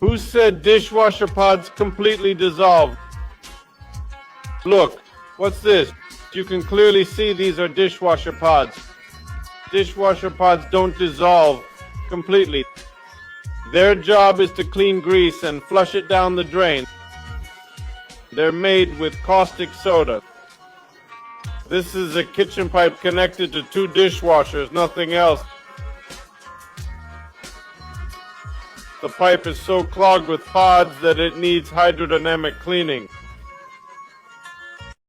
Who said dishwasher pods completely dissolve? Look, what's this? You can clearly see these are dishwasher pods. Dishwasher pods don't dissolve completely. Their job is to clean grease and flush it down the drain. They're made with caustic soda. This is a kitchen pipe connected to two dishwashers, nothing else. The pipe is so clogged with pods that it needs hydrodynamic cleaning.